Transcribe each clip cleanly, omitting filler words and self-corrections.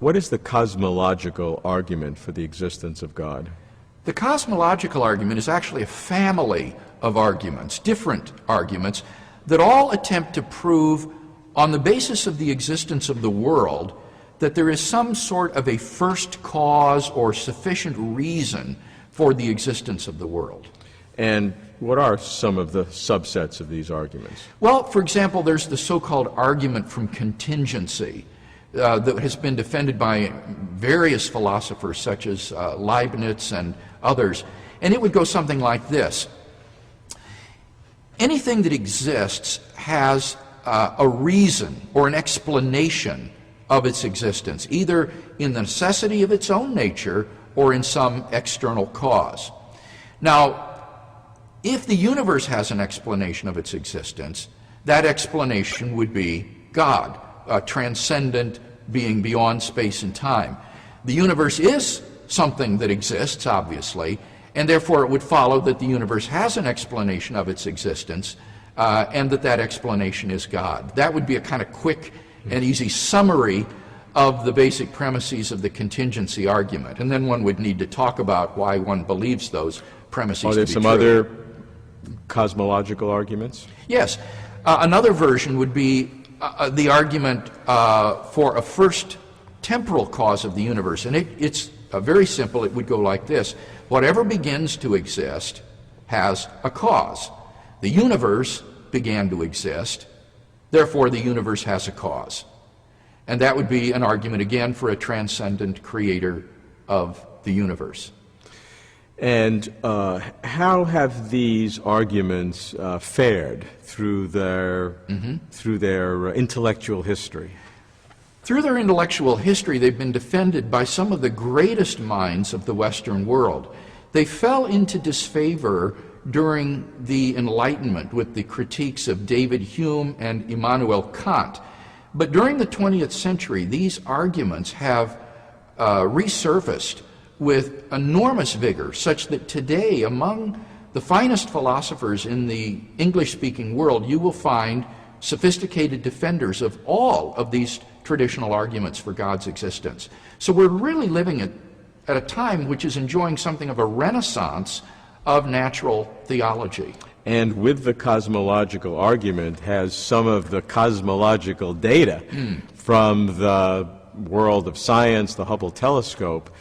What is the cosmological argument for the existence of God? The cosmological argument is actually a family of arguments, different arguments, that all attempt to prove, on the basis of the existence of the world, that there is some sort of a first cause or sufficient reason for the existence of the world. And what are some of the subsets of these arguments? Well, for example, there's the so-called argument from contingency that has been defended by various philosophers such as Leibniz and others. And it would go something like this. Anything that exists has a reason or an explanation of its existence, either in the necessity of its own nature or in some external cause. Now, if the universe has an explanation of its existence, that explanation would be God, a transcendent being beyond space and time. The universe is something that exists, obviously, and therefore it would follow that the universe has an explanation of its existence, and that explanation is God. That would be a kind of quick and easy summary of the basic premises of the contingency argument. And then one would need to talk about why one believes those premises to be true. Are there some other cosmological arguments? Yes. Another version would be the argument for a first temporal cause of the universe. And it's very simple. It would go like this. Whatever begins to exist has a cause. The universe began to exist, therefore the universe has a cause. And that would be an argument, again, for a transcendent creator of the universe. And how have these arguments fared through their intellectual history? Through their intellectual history, they've been defended by some of the greatest minds of the Western world. They fell into disfavor during the Enlightenment with the critiques of David Hume and Immanuel Kant. But during the 20th century, these arguments have resurfaced with enormous vigor, such that today, among the finest philosophers in the English-speaking world, you will find sophisticated defenders of all of these traditional arguments for God's existence. So we're really living at a time which is enjoying something of a renaissance of natural theology. And with the cosmological argument, has some of the cosmological data from the world of science, the Hubble telescope,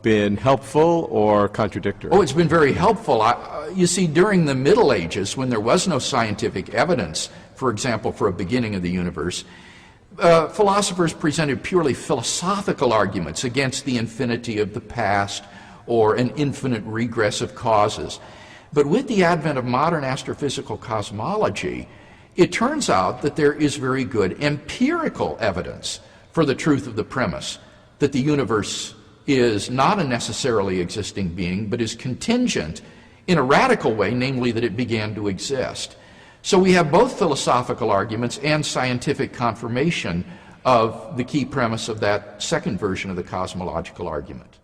been helpful or contradictory? Oh, it's been very helpful. You see, during the Middle Ages, when there was no scientific evidence, for example, for a beginning of the universe, philosophers presented purely philosophical arguments against the infinity of the past or an infinite regress of causes. But with the advent of modern astrophysical cosmology, it turns out that there is very good empirical evidence for the truth of the premise that the universe is not a necessarily existing being, but is contingent in a radical way, namely that it began to exist. So we have both philosophical arguments and scientific confirmation of the key premise of that second version of the cosmological argument.